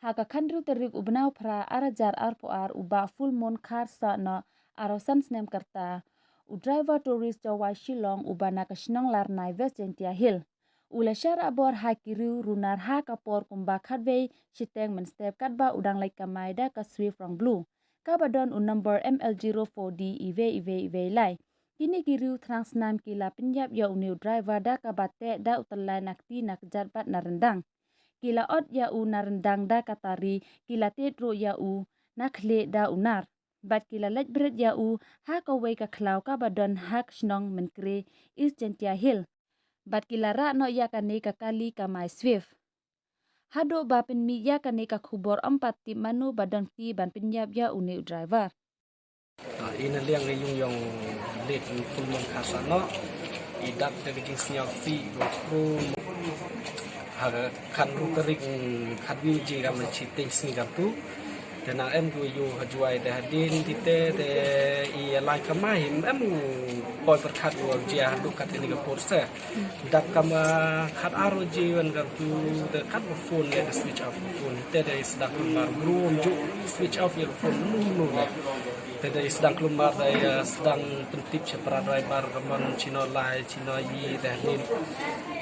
haka khandru tarik ubnaw phra arajar arpoar uba full moon khar sa na arosan snem karta u driver tourist jawa shillong ubana kashnong larnai west jentia hill ulashar abor hakiru runar ha kapor kumba khatwei shiteng men step katba udang lai kamaida ka swift rong blue kabadon u number ML04D ive lai kini kiru transnam kila penyap ya uniu driver da kabate da utalai nakti nakjat bat narendang kila ot ya u narendang da katari kila tetro ya u nakhle da unar bat kila lejbret ya u ha kawai ka klau kabadon hak shnong menkre is jentia hill bat kila ra no ya kane ka kali ka my swift hado ba pen mi ya kane ka khubor empat ti manu badon ti ban penyap ya uniu driver ina liang yung lit full moon kasano idak dari jenisnya fi waktu kan ruterik kadwi jira menciting singap tu dan em tu yu hajuai dah hadin tite de I lai kamai em poi perkat wa jia du kat ini ke porse dak kama kat aro jiwan kan tu de kat phone le switch off phone te de sedak mar room ju switch off your phone nu Tadi sedang keluar dari sedang pentip separat driver keman Cina lai Cina yi dah ni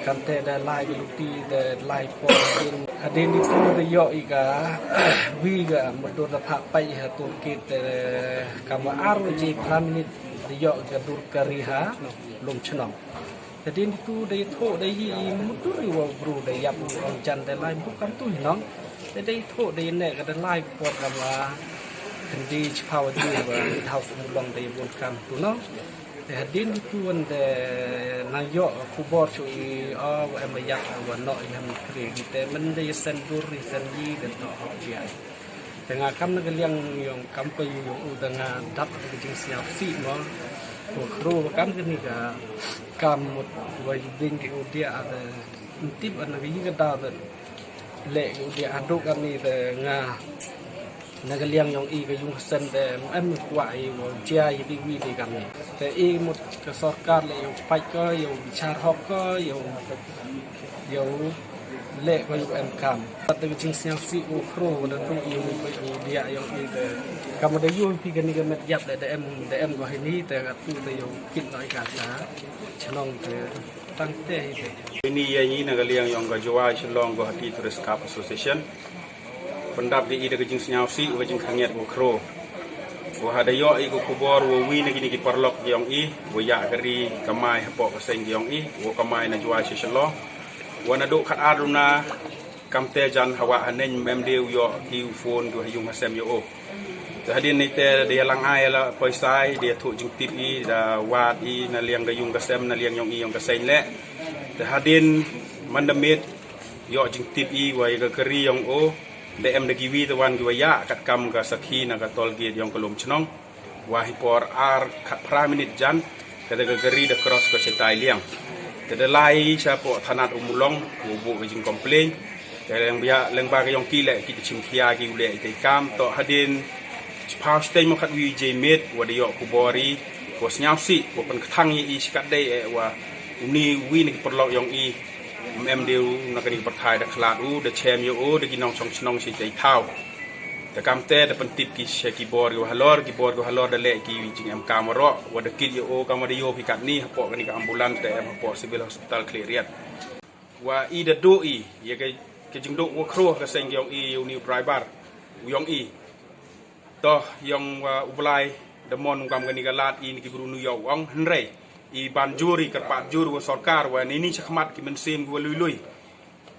kan dah lai beluti dah lai pon hadin itu dah yo ika wiga mudur dah papai hatu kita kama arji praminit dah yo gadur kariha lom cenong jadi itu dah itu dah yi mudur iwa bro dah yap orang jan dah lai bukan tu nong jadi itu dah nek dah lai pon kama di Cipawa dia beritahu semulong dari bukan tu no. Hadin itu anda nayok kubur cui emayak wanok yang kiri kita mendai sendur senji dan tak dia. Tengah kam negaliang yang kampai yang dengan dap kejeng siap si no. Kru kam kini ka kam wajibin di dia ada intip anda gigi kita ada lek dia aduk kami dengan Nagaliang yang I yung sen de em kuai wo jia yi bi wi de kam ni te I mut ke sarkar le yung pai ko yung bichar hok ko yung le ko yung em kam te jing siang si u kro de tu I dia yung I de kam de yu pi gan ni ga met yap de em ko ni te ga tu de yung kit noi ka sa chnong te tang te ini ya ni nagaliang yang ga jwa chlong go hati tourist cup association pendap di ida kejing senyau si kejing kanget wo kro wo hadayo I ko kubor wo wi nagi ni parlok yong I wo ya kari kamai hapok kaseng yong I wo kamai na jwa si shlo wo na do khat aruna kamte jan hawa hanen memdeu yo ki phone do yung hasem yo o hadin ni te dia lang ai la poisai dia thu jing tip I da wat I na liang ga yung kasem na liang yong I yong kaseng le te hadin mandamit yo jing tip I wa ga kari yong o DM de giwi the one giwaya kat kam ga sakhi na ga tolgate yang kelum chnong wahi por ar khat pra minute jan kada ga gari de cross ko chetai liang kada lai cha po thanat umulong bu bu jing complain kada yang bia leng ba ga yong ki le ki chim khia gi ule te kam to hadin pau stay mo khat wi je met wa de yo ku bori ko snyau si ko pen khang yi skat dei wa uni wi ni perlok yong I em đều nó cái bậc thang đặc lạ u để xem yêu u để kinong chong chong si chạy thao để cam te để phân tip ki se keyboard go halor để lệ ki jing em camera wa để kit yêu u camera yo pi kat ni hapo kan ka ambulans để em hapo civil hospital clear wa I de do I ye ke jing do wo kro ka seng yong I new driver yong I to yong wa ublai de mon kam kan ka lat I ni ki bru nu yo ong hnrei I ban juri kerpat juri wa sarkar wa ini chakmat ki mensim wa lui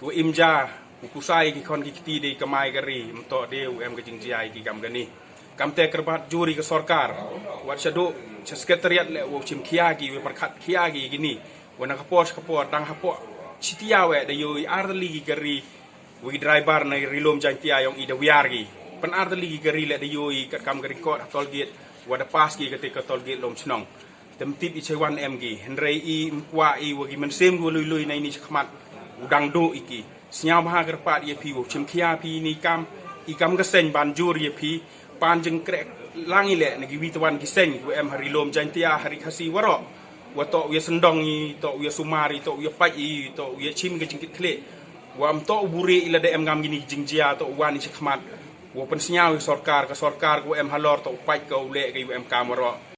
wa imja kusai ki kon ki ti de kamai gari mto de em ka jing jai ki kam gani kam te kerpat juri ke sarkar wa shado sekretariat le wa chim khia ki wa perkhat khia ki gini wa na kapos tang hapo chitia we de yo arli ki gari wi driver na rilom jantia yong I de wiar ki pen arli ki gari le de yo I kat kam gari ko tol gate wa de pas ki ke tol gate lom chnong temtip I cewan MG henrei I mkwa I wagi mensem go lui na ini chakmat udang do iki snya bah kerpat ye pi wo chim khia pi ni kam I kam ka seng ban jur ye pi pan jeng krek langi le nagi wi tawan ki seng wo em hari lom jantia hari khasi waro wa to ye sendong I to ye sumari to ye pai I to ye chim ke jingkit kle wa am to buri ila de em ngam gini jingjia to wani chikmat wa pen snyau sorkar ka em halor to pai ka ule ka em kamaro